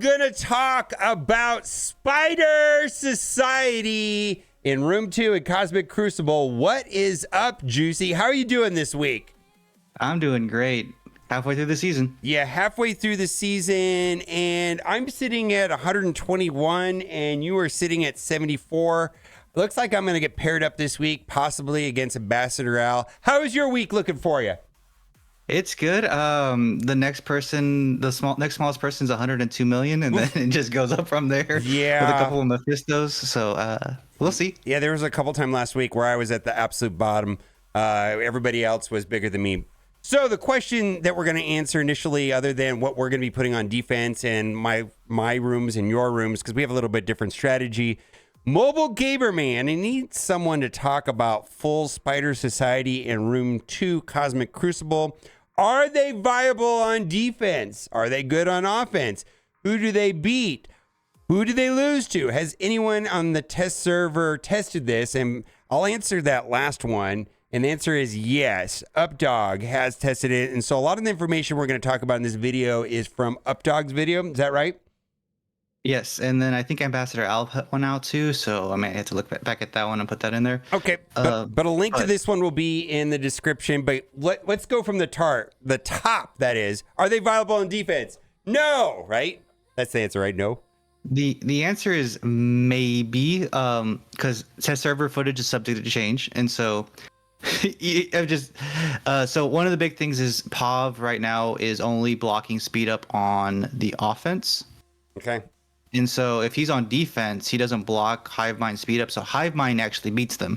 Gonna talk about Spider Society in Room 2 in Cosmic Crucible. What is up, Juicy? How are you doing this week? I'm doing great. Halfway through the season. Yeah, halfway through the season, and I'm sitting at 121, and you are sitting at 74. Looks like I'm going to get paired up this week, possibly against Ambassador Al. How is your week looking for you? It's good. The next person, next smallest person is 102 million, and then it just goes up from there. Yeah. With a couple of Mephistos. So we'll see. Yeah, there was a couple times last week where I was at the absolute bottom. Everybody else was bigger than me. So the question that we're going to answer initially, other than what we're going to be putting on defense and my rooms and your rooms, because we have a little bit different strategy. Mobile Gamer Man, he needs someone to talk about full Spider Society in Room 2 Cosmic Crucible. Are they viable on defense? Are they good on offense? Who do they beat? Who do they lose to? Has anyone on the test server tested this? And I'll answer that last one. And the answer is yes. Updog has tested it. And so a lot of the information we're going to talk about in this video is from Updog's video. Is that right? Yes, and then I think Ambassador Al put one out too, so I might have to look back at that one and put that in there. Okay, but a link to this one will be in the description. But let's go from the top. That is, are they viable on defense? No, right? That's the answer, right? No. The answer is maybe, because test server footage is subject to change, and so I'm just so one of the big things is POV right now is only blocking speed up on the offense. Okay. And so if he's on defense, he doesn't block Hivemind speed up. So Hivemind actually beats them.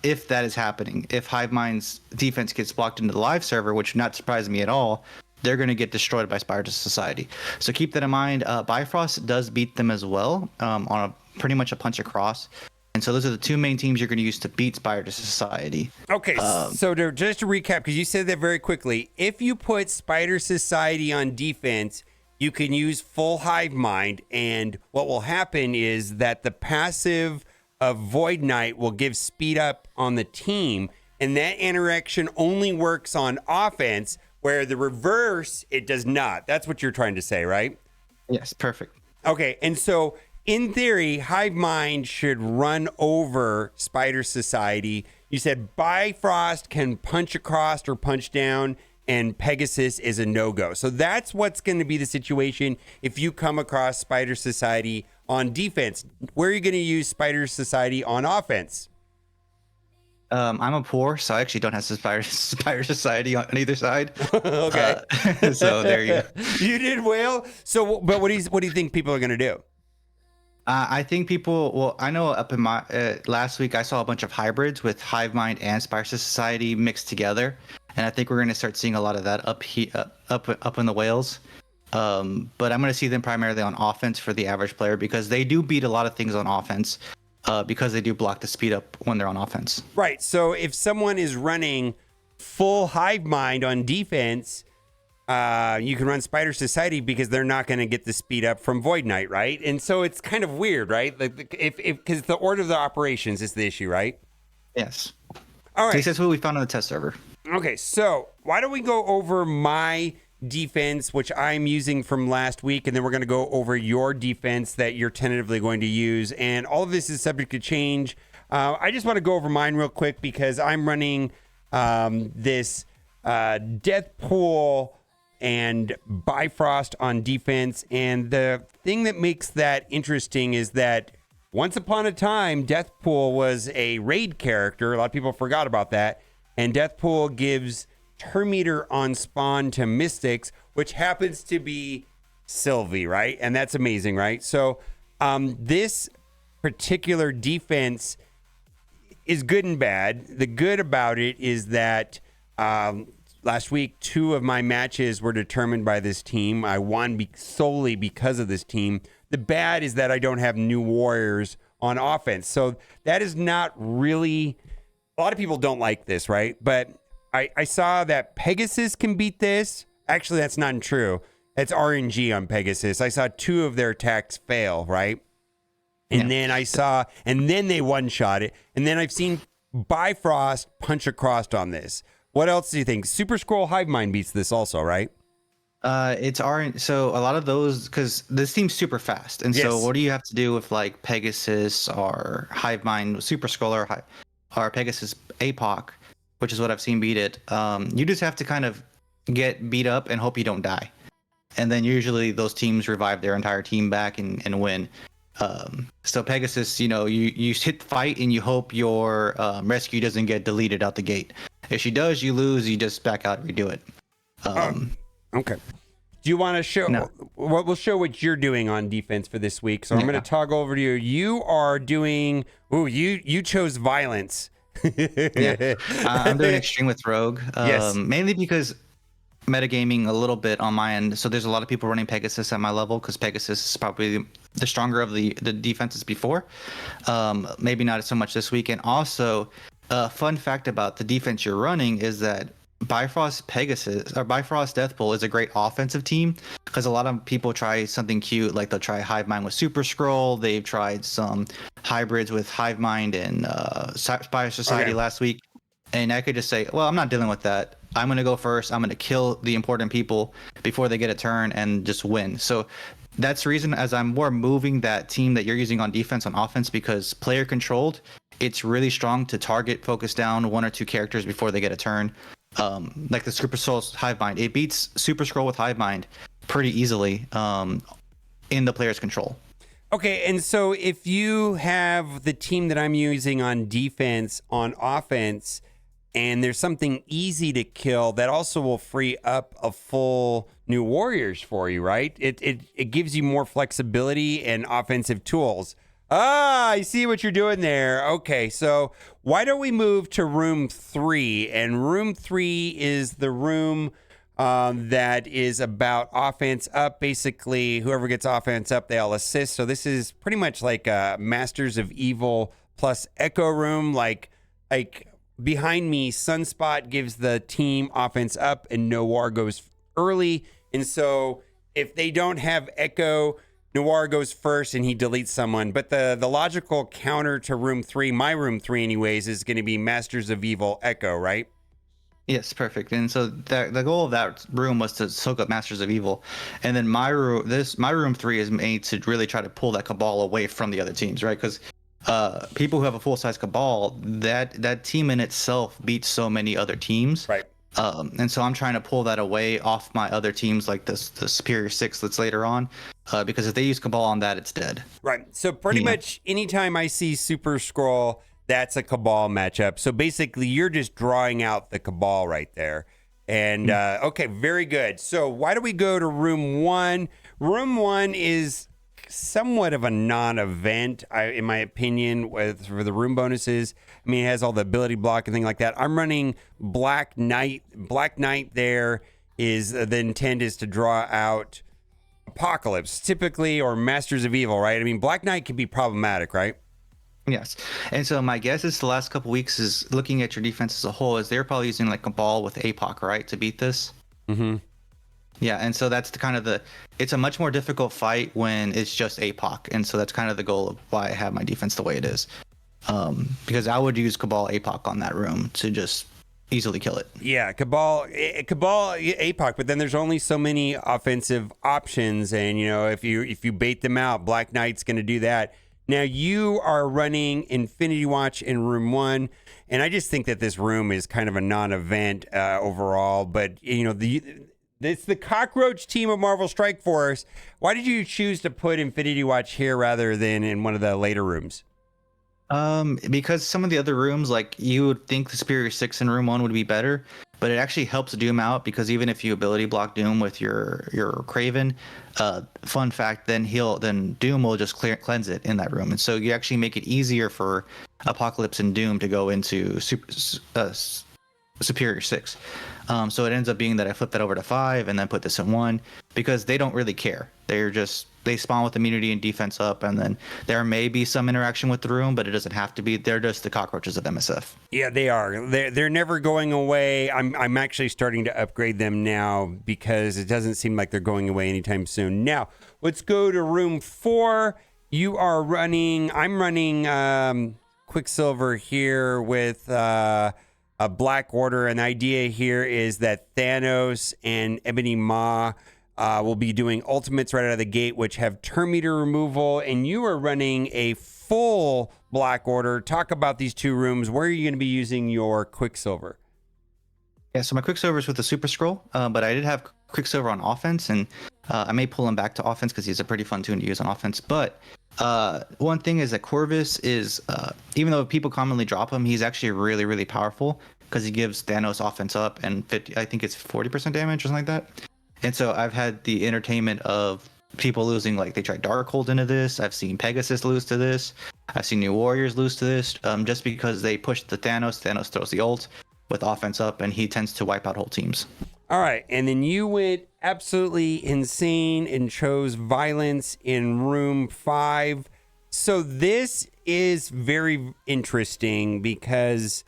If that is happening, if Hivemind's defense gets blocked into the live server, which would not surprise me at all, they're going to get destroyed by Spider Society. So keep that in mind. Bifrost does beat them as well on pretty much a punch across. And so those are the two main teams you're going to use to beat Spider Society. Okay, so just to recap, because you said that very quickly, if you put Spider Society on defense, you can use full Hive Mind, and what will happen is that the passive of Void Knight will give speed up on the team, and that interaction only works on offense, where the reverse, it does not. That's what you're trying to say, right? Yes, perfect. Okay, and so in theory, Hive Mind should run over Spider Society. You said Bifrost can punch across or punch down, and Pegasus is a no-go. So that's what's going to be the situation if you come across Spider Society on defense. Where are you going to use Spider Society on offense? I'm a poor, so I actually don't have Spider Society on either side. Okay. So there you go. You did well. So, but what do you think people are going to do? I think people, well, I know up in my, last week I saw a bunch of hybrids with Hivemind and Spider Society mixed together. And I think we're going to start seeing a lot of that up in the whales. But I'm going to see them primarily on offense for the average player, because they do beat a lot of things on offense, because they do block the speed up when they're on offense. Right. So if someone is running full Hive Mind on defense, you can run Spider Society because they're not going to get the speed up from Void Knight, right? And so it's kind of weird, right? Like if because the order of the operations is the issue, right? Yes. All right. At least that's what we found on the test server. Okay, so why don't we go over my defense, which I'm using from last week, and then we're going to go over your defense that you're tentatively going to use. And all of this is subject to change. I just want to go over mine real quick because I'm running this Deathpool and Bifrost on defense. And the thing that makes that interesting is that once upon a time, Deathpool was a raid character. A lot of people forgot about that. And Deathpool gives Termeter on spawn to Mystics, which happens to be Sylvie, right? And that's amazing, right? So this particular defense is good and bad. The good about it is that last week, 2 of my matches were determined by this team. I won solely because of this team. The bad is that I don't have new warriors on offense. So that is not really... A lot of people don't like this, right? But I saw that Pegasus can beat this. Actually, that's not true. That's RNG on Pegasus. I saw 2 of their attacks fail, right? And then then they one-shot it. And then I've seen Bifrost punch across on this. What else do you think? Super Scroll Hive Mind beats this also, right? It's R. So a lot of those, because this team's super fast, and so Yes. what do you have to do with like Pegasus or Hivemind, Super Scroll, or Pegasus APOC, which is what I've seen beat it. You just have to kind of get beat up and hope you don't die, and then usually those teams revive their entire team back and win. So Pegasus, you hit the fight and you hope your rescue doesn't get deleted out the gate. If she does, you lose. You just back out and redo it. Okay. Do you want to show No. what we'll show what you're doing on defense for this week? So I'm going to toggle over to you. You are doing. Ooh, you chose violence. Yeah, I'm doing extreme with Rogue. Yes. Mainly because metagaming a little bit on my end. So there's a lot of people running Pegasus at my level because Pegasus is probably the stronger of the defenses before. Maybe not so much this week. And also, fun fact about the defense you're running is that Bifrost Pegasus or Bifrost Deathpool is a great offensive team because a lot of people try something cute, like they'll try Hivemind with Super Scroll. They've tried some hybrids with Hivemind and Spire Society last week. And I could just say, well, I'm not dealing with that. I'm going to go first. I'm going to kill the important people before they get a turn and just win. So that's the reason as I'm more moving that team that you're using on defense on offense, because player controlled, it's really strong to target, focus down one or two characters before they get a turn. Like the Super Scroll's Hivemind, it beats Super Scroll with Hivemind pretty easily in the player's control. Okay, and so if you have the team that I'm using on defense on offense, and there's something easy to kill that also will free up a full new warriors for you, right? It gives you more flexibility and offensive tools. I see what you're doing there. Okay, so why don't we move to room 3? And room 3 is the room that is about offense up. Basically, whoever gets offense up, they all assist. So this is pretty much like a Masters of Evil plus Echo room. Like behind me, Sunspot gives the team offense up and Noir goes early. And so if they don't have Echo, Noir goes first and he deletes someone. But the logical counter to room 3, my room 3 anyways, is going to be Masters of Evil Echo, right? Yes, perfect. And so the goal of that room was to soak up Masters of Evil, and then my room 3 is made to really try to pull that Cabal away from the other teams, right? Because people who have a full size Cabal, that team in itself beats so many other teams, Right. And so I'm trying to pull that away off my other teams, like the Superior Six that's later on, because if they use Cabal on that, it's dead. Right. So pretty much anytime I see Super Scroll, that's a Cabal matchup. So basically, you're just drawing out the Cabal right there. And okay, very good. So why don't we go to room 1? Room 1 is somewhat of a non-event, in my opinion, for the room bonuses. I mean, it has all the ability block and things like that. I'm running Black Knight. Black Knight there is the intent is to draw out Apocalypse, typically, or Masters of Evil, right? I mean, Black Knight can be problematic, right? Yes. And so my guess is the last couple weeks is looking at your defense as a whole is they're probably using like Cabal with APOC, right, to beat this. Mm-hmm. Yeah, and so that's it's a much more difficult fight when it's just APOC, and so that's kind of the goal of why I have my defense the way it is, because I would use Cabal APOC on that room to just easily kill it. Yeah, Cabal APOC, but then there's only so many offensive options, and if you bait them out, Black Knight's going to do that. Now you are running Infinity Watch in room 1, and I just think that this room is kind of a non-event overall, but it's the cockroach team of Marvel Strike Force. Why did you choose to put Infinity Watch here rather than in one of the later rooms? Because some of the other rooms, like you would think the Superior Six in room 1 would be better, but it actually helps Doom out because even if you ability block Doom with your Craven, fun fact, then Doom will just cleanse it in that room, and so you actually make it easier for Apocalypse and Doom to go into Superior Six. So it ends up being that I flip that over to 5 and then put this in 1 because they don't really care. They spawn with immunity and defense up, and then there may be some interaction with the room, but it doesn't have to be. They're just the cockroaches of MSF. Yeah, they are. They're never going away. I'm actually starting to upgrade them now because it doesn't seem like they're going away anytime soon. Now, let's go to room 4. I'm running Quicksilver here with a Black Order, and the idea here is that Thanos and Ebony Maw We'll be doing ultimates right out of the gate, which have turn meter removal, and you are running a full Black Order. Talk about these two rooms. Where are you going to be using your Quicksilver? Yeah, so my Quicksilver is with the Super Scroll, but I did have Quicksilver on offense, and I may pull him back to offense because he's a pretty fun tune to use on offense. But one thing is that Corvus is, even though people commonly drop him, he's actually really, really powerful because he gives Thanos offense up and 50, I think it's 40% damage or something like that. And so I've had the entertainment of people losing, like they tried Darkhold into this. I've seen Pegasus lose to this. I've seen New Warriors lose to this, just because they push the Thanos. Thanos throws the ult with offense up, and he tends to wipe out whole teams. All right, and then you went absolutely insane and chose violence in room 5. So this is very interesting because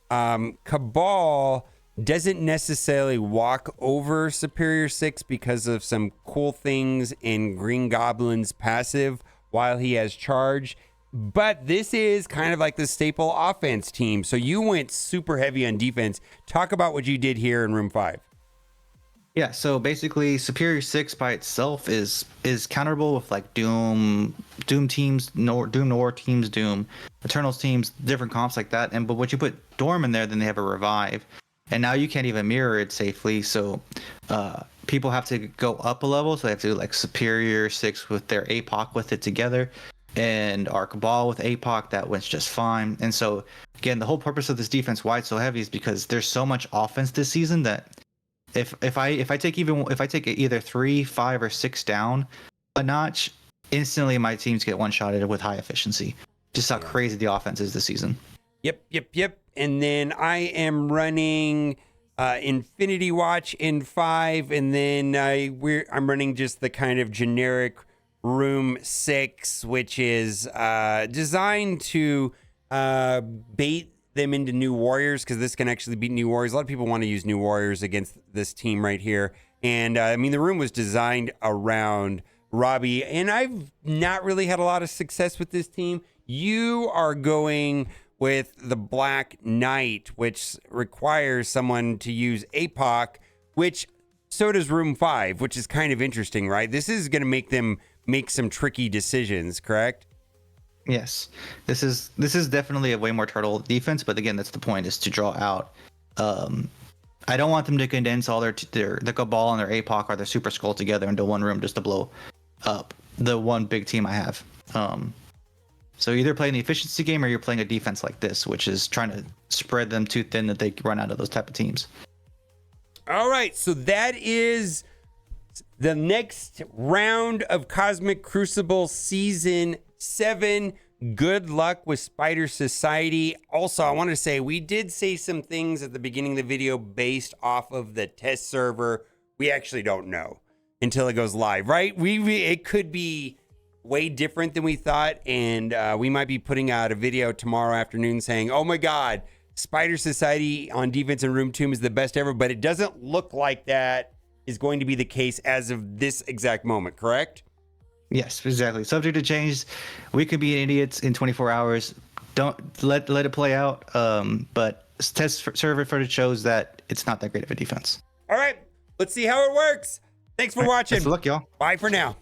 Cabal doesn't necessarily walk over Superior 6 because of some cool things in Green Goblin's passive while he has charge. But this is kind of like the staple offense team. So you went super heavy on defense. Talk about what you did here in room 5. Yeah, so basically Superior 6 by itself is counterable with like Doom teams, Doom Noir teams, Doom Eternals teams, different comps like that. But once you put Dorm in there, then they have a revive. And now you can't even mirror it safely. So people have to go up a level. So they have to do like Superior 6 with their APOC with it together. And our Cabal with APOC, that went just fine. And so again, the whole purpose of this defense, why it's so heavy, is because there's so much offense this season that if I take either 3, 5, or 6 down a notch, instantly my teams get one-shotted with high efficiency. Just how crazy the offense is this season. Yep. And then I am running Infinity Watch in 5, and then I'm running just the kind of generic room 6, which is designed to bait them into New Warriors, because this can actually beat New Warriors. A lot of people want to use New Warriors against this team right here. And I mean, the room was designed around Robbie, and I've not really had a lot of success with this team. You are going with the Black Knight, which requires someone to use APOC, which so does room 5, which is kind of interesting, right? This is going to make them make some tricky decisions, correct? Yes, this is definitely a way more turtle defense, but again, that's the point, is to draw out. I don't want them to condense all their Cabal and their APOC or their Super Skull together into one room just to blow up the one big team I have. So either playing the efficiency game or you're playing a defense like this, which is trying to spread them too thin that they run out of those type of teams. All right, so that is the next round of Cosmic Crucible Season 7. Good luck with Spider Society. Also, I want to say we did say some things at the beginning of the video based off of the test server. We actually don't know until it goes live, right? It could be way different than we thought, and we might be putting out a video tomorrow afternoon saying, oh my God, Spider Society on defense in room 2 is the best ever, but it doesn't look like that is going to be the case as of this exact moment, correct? Yes, exactly. Subject to change. We could be idiots in 24 hours. Don't let it play out. But test server footage shows that it's not that great of a defense. All right, let's see how it works. Thanks for watching. Best of luck, y'all. Bye for now.